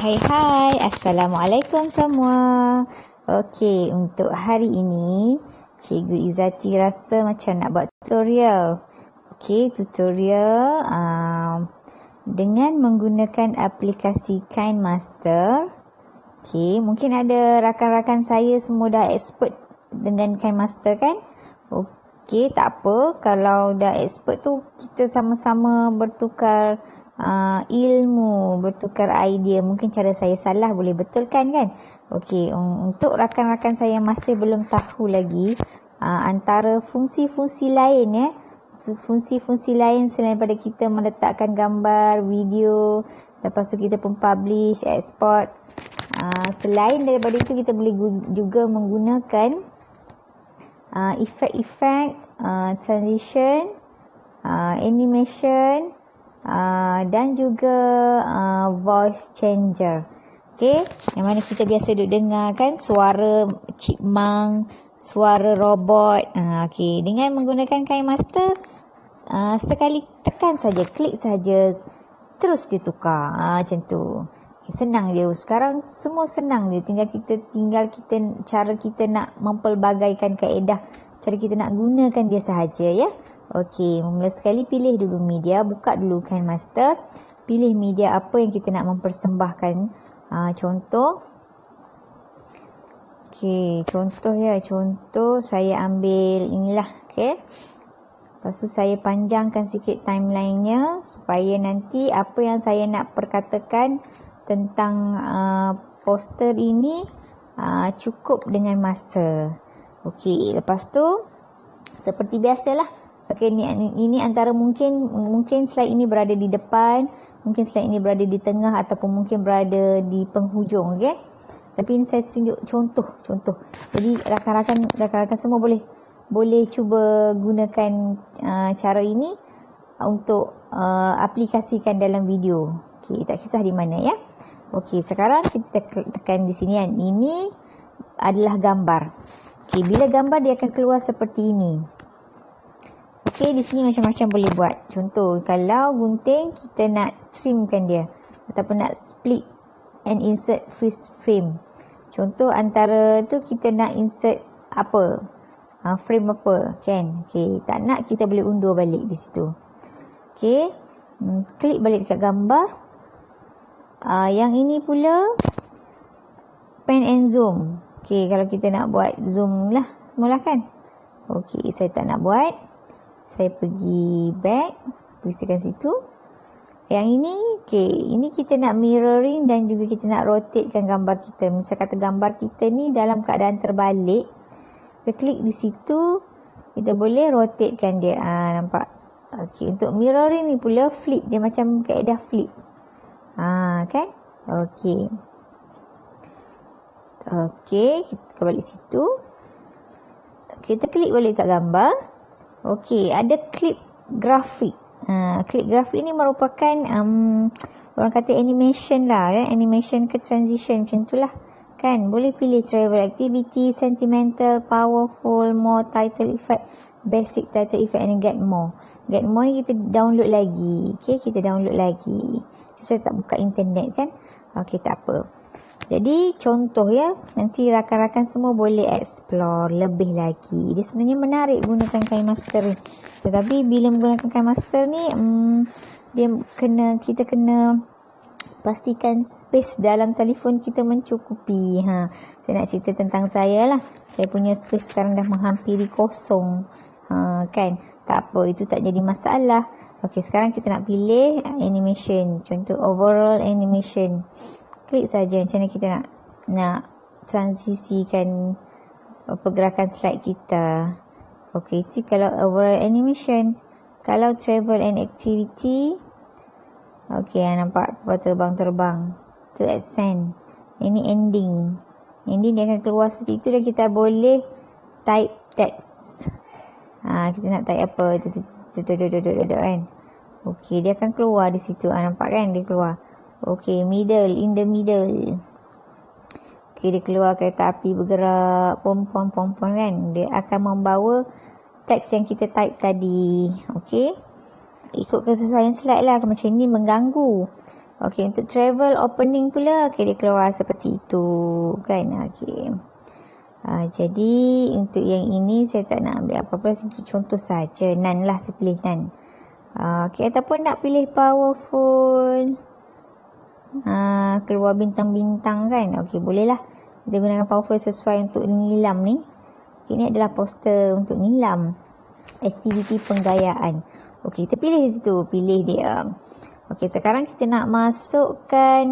Hai, Assalamualaikum semua. Okey, untuk hari ini Cikgu Izzati rasa macam nak buat tutorial. Okey, tutorial dengan menggunakan aplikasi KineMaster. Okey, mungkin ada rakan-rakan saya semua dah expert dengan KineMaster kan? Okey, tak apa. Kalau dah expert tu kita sama-sama bertukar ilmu, bertukar idea. Mungkin cara saya salah, boleh betulkan kan? Okey, untuk rakan-rakan saya yang masih belum tahu lagi antara fungsi-fungsi lain fungsi-fungsi lain selain daripada kita meletakkan gambar, video, lepas tu kita pun publish, export. Selain daripada itu, kita boleh juga menggunakan efek-efek, transition, animation, dan juga voice changer. Okey, yang mana kita biasa duk dengar kan suara chipmunk, suara robot. Okey, dengan menggunakan KineMaster, sekali tekan saja, klik saja, terus dia tukar. Macam tu. Okay, senang je. Sekarang semua senang je. Tinggal kita cara kita nak mempelbagaikan kaedah, cara kita nak gunakan dia sahaja ya. Okey, mula sekali pilih dulu media, buka dulu KineMaster, pilih media apa yang kita nak mempersembahkan. Contoh. Okey, contoh saya ambil inilah, okey. Lepas tu saya panjangkan sikit timeline-nya supaya nanti apa yang saya nak perkatakan tentang poster ini cukup dengan masa. Okey, lepas tu seperti biasalah. Okey, ini antara mungkin slide ini berada di depan, mungkin slide ini berada di tengah ataupun mungkin berada di penghujung, okey. Tapi ini saya tunjuk contoh. Jadi rakan-rakan semua boleh cuba gunakan cara ini untuk aplikasikan dalam video. Okey, tak kisah di mana ya. Okey, sekarang kita tekan di sini kan. Ini adalah gambar. Okey, bila gambar dia akan keluar seperti ini. Okey, di sini macam-macam boleh buat. Contoh, kalau gunting kita nak trimkan dia ataupun nak split and insert freeze frame. Contoh antara tu kita nak insert apa? Frame apa kan? Okey, tak nak kita boleh undur balik di situ. Okey, klik balik dekat gambar. Yang ini pula pan and zoom. Okey, kalau kita nak buat zoom lah semula kan. Okey, saya tak nak buat. Saya pergi back, tekan situ. Yang ini, okey, ini kita nak mirroring dan juga kita nak rotatekan gambar kita. Misal kata gambar kita ni dalam keadaan terbalik, kita klik di situ, kita boleh rotatekan dia. Nampak? Okey, untuk mirroring ni pula flip, dia macam kaedah flip. Kan? Okey. Okey, kita balik situ. Kita klik balik kat gambar. Okey, ada clip grafik. Clip grafik ni merupakan orang kata animation lah kan, animation ke transition macam itulah kan. Boleh pilih travel activity, sentimental, powerful, more, title effect, basic title effect and get more. Get more ni kita download lagi. Okey, kita download lagi. Saya tak buka internet kan. Okey, tak apa. Jadi contoh ya, nanti rakan-rakan semua boleh explore lebih lagi. Dia sebenarnya menarik gunakan KineMaster ni. Tetapi bila menggunakan KineMaster ni, kita kena pastikan space dalam telefon kita mencukupi. Saya nak cerita tentang saya lah. Saya punya space sekarang dah menghampiri kosong. Kan? Tak apa, itu tak jadi masalah. Okey, sekarang kita nak pilih animation. Contoh overall animation. Klik saja macam mana kita nak transisikan pergerakan slide kita. Okey, itu kalau overall animation. Kalau travel and activity, okey, nampak terbang-terbang. Itu accent. Ini ending. Ending dia akan keluar seperti itu dan kita boleh type text. Kita nak type apa? Kan. Okey, dia akan keluar di situ. Nampak kan dia keluar. Okey, middle, in the middle. Okey, dia keluar kereta api bergerak, pom-pom kan. Dia akan membawa teks yang kita type tadi. Okey. Ikut kesesuaian slide lah. Macam ni mengganggu. Okey, untuk travel opening pula, okey, dia keluar seperti itu kan. Okey. Jadi untuk yang ini saya tak nak ambil apa-apa, contoh saja. None lah, saya pilih none. Okey, ataupun nak pilih powerful, keluar bintang-bintang kan. Okey, boleh lah. Kita gunakan powerful sesuai untuk nilam ni. Okey, ni adalah poster untuk nilam. Aktiviti penggayaan. Okey, kita pilih di situ. Pilih dia. Okey, sekarang kita nak masukkan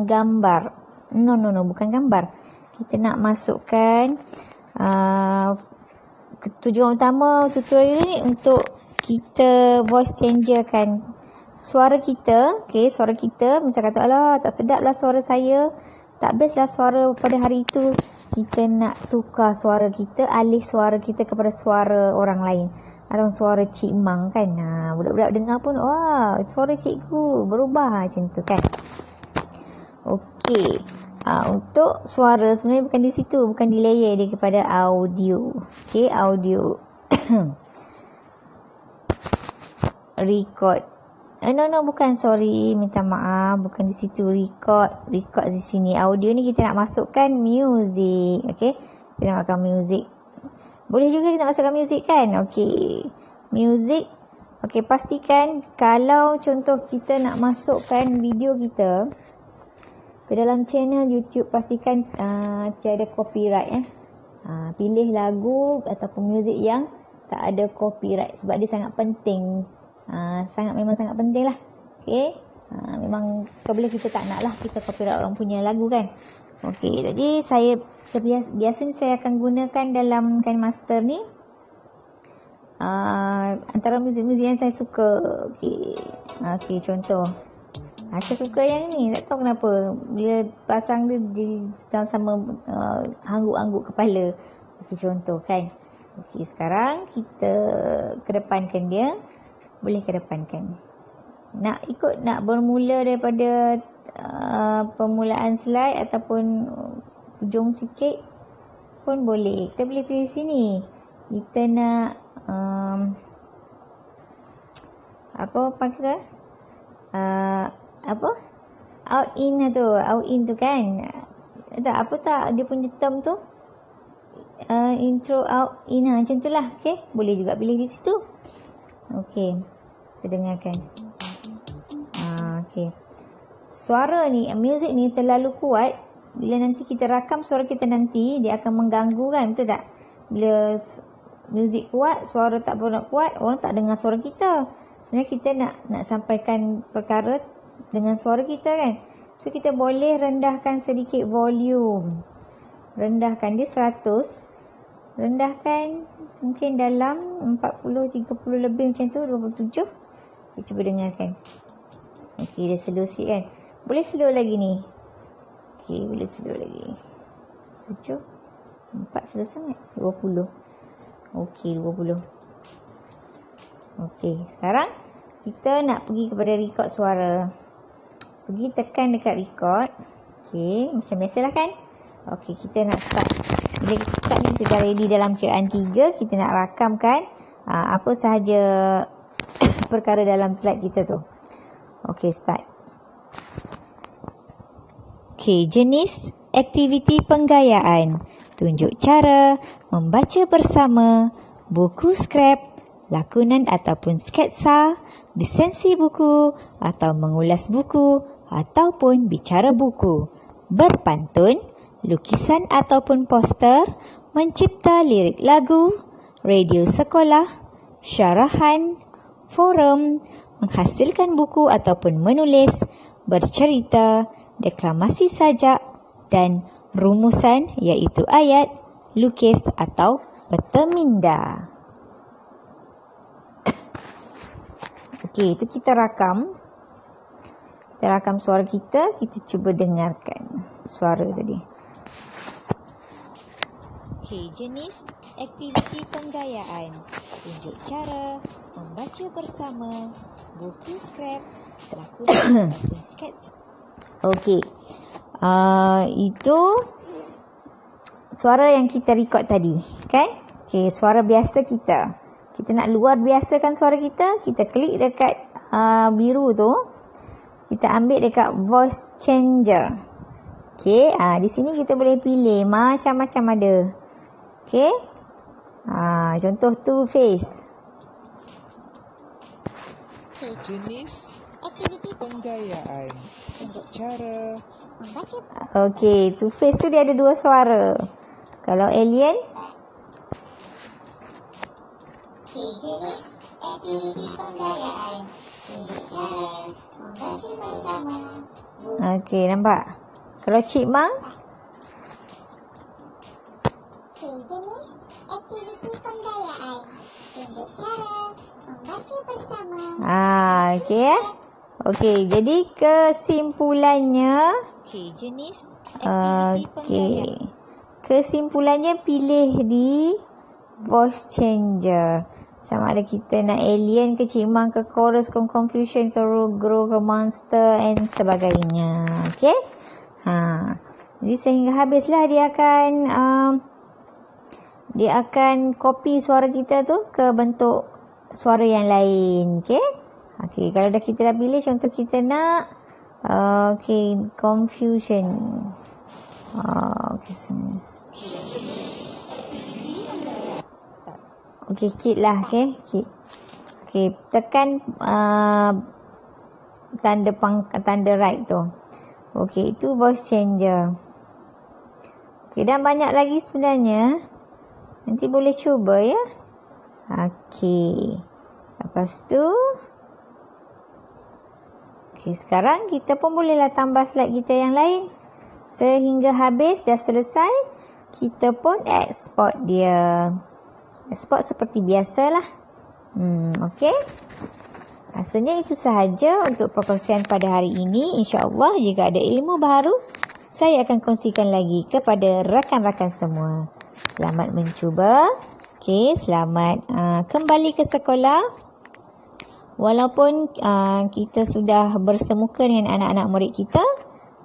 gambar. No, bukan gambar. Kita nak masukkan tujuan utama tutorial ni untuk kita voice changer kan suara kita. Okey, suara kita macam kata, alah tak sedap lah suara saya, tak best lah suara pada hari itu. Kita nak tukar suara kita, alih suara kita kepada suara orang lain. Atau suara Cik Mang kan. Budak-budak dengar pun, wah, suara cikgu berubah macam tu kan. Okey. Untuk suara sebenarnya bukan di situ, bukan di layer dia kepada audio. Okey, audio. Record. No, bukan, sorry, minta maaf, bukan di situ. Record di sini. Audio ni kita nak masukkan music. Okey, kita nak masukkan music. Boleh juga kita masukkan music kan. Okey, music. Okey, pastikan kalau contoh kita nak masukkan video kita ke dalam channel YouTube, pastikan tiada copyright. Pilih lagu ataupun music yang tak ada copyright, sebab dia sangat penting. Memang sangat penting lah. Okey, memang kalau kita tak nak lah kita copyright orang punya lagu kan. Okey, jadi biasanya saya akan gunakan dalam KineMaster ni antara muzik-muzik yang saya suka. Okey, contoh saya suka yang ni, tak tahu kenapa bila pasang dia sama-sama angguk-angguk kepala. Okey, contoh kan. Okey, sekarang kita kedepankan dia. Boleh kedepankan. Nak bermula daripada permulaan slide ataupun hujung sikit pun boleh. Kita boleh pilih sini. Kita nak out in tu kan. Tak dia punya term tu, intro, out, in, macam tu lah. Okay, boleh juga pilih di situ. Okay, kita dengarkan. Okay, suara ni, music ni terlalu kuat. Bila nanti kita rakam suara kita nanti, dia akan mengganggu kan, betul tak? Bila muzik kuat, suara tak pernah kuat, orang tak dengar suara kita. Sebenarnya kita nak sampaikan perkara dengan suara kita kan. So kita boleh rendahkan sedikit volume. Rendahkan dia 100. Rendahkan mungkin dalam 40, 30 lebih macam tu, 27. Kita cuba dengarkan. Okey, dia slow sikit kan. Boleh slow lagi ni. Okey, boleh slow lagi. 7, 4 slow sangat. 20. Okey, 20. Okey, sekarang kita nak pergi kepada record suara. Pergi tekan dekat record. Okey, macam biasalah kan. Okey, kita nak start. Bila kita start ni, kita dah ready dalam kiraan 3. Kita nak rakamkan apa sahaja perkara dalam slide kita tu. Okey, start. Okey, jenis aktiviti penggayaan. Tunjuk cara membaca bersama, buku scrap, lakonan ataupun sketsa, lisensi buku atau mengulas buku ataupun bicara buku, berpantun, lukisan ataupun poster, mencipta lirik lagu, radio sekolah, syarahan, forum, menghasilkan buku ataupun menulis, bercerita, deklamasi sajak dan rumusan iaitu ayat, lukis atau peta minda. Okey, itu kita rakam. Kita rakam suara kita. Kita cuba dengarkan suara tadi. Okey, jenis aktiviti penggayaan. Tunjuk cara membaca bersama, buku scrap, lakonan ataupun sketsa. Okey. Itu suara yang kita record tadi, kan? Okey, suara biasa kita. Kita nak luar biasakan suara kita, kita klik dekat biru tu. kita ambil dekat voice changer. Okey, di sini kita boleh pilih macam-macam ada. Okey. Contoh Two Face. Jenis aktiviti penggayaan. Cara membaca. Okey, Two Face tu dia ada 2 suara. Kalau Alien? Jenis aktiviti penggayaan. Cara membaca bersama. Okey, nampak? Kalau Chipmunk? Jenis aktiviti penggayaan. Tunjuk cara membaca bersama. Okey Okey, jadi kesimpulannya jenis kesimpulannya pilih di voice changer. Sama ada kita nak alien ke Chipmunk ke chorus ke confusion ke grow ke monster and sebagainya. Okey? Jadi sehingga habislah dia akan copy suara kita tu ke bentuk suara yang lain. Okey? Okey, kalau kita dah pilih, contoh kita nak confusion. Okey, kit lah. Okey, kit. Okey, tekan tanda right tu. Okey, itu voice changer. Okey, dan banyak lagi sebenarnya. Nanti boleh cuba ya. Okey. Lepas tu, okey, sekarang kita pun bolehlah tambah slide kita yang lain. Sehingga habis, dah selesai, kita pun export dia. Export seperti biasalah. Okey. Rasanya itu sahaja untuk perkongsian pada hari ini. InsyaAllah jika ada ilmu baru, saya akan kongsikan lagi kepada rakan-rakan semua. Selamat mencuba. Okey, selamat kembali ke sekolah. Walaupun kita sudah bersemuka dengan anak-anak murid kita,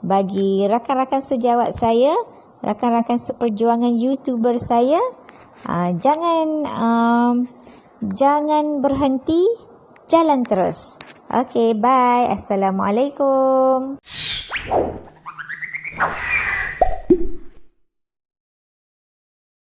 bagi rakan-rakan sejawat saya, rakan-rakan seperjuangan YouTuber saya, jangan berhenti, jalan terus. Okey, bye. Assalamualaikum.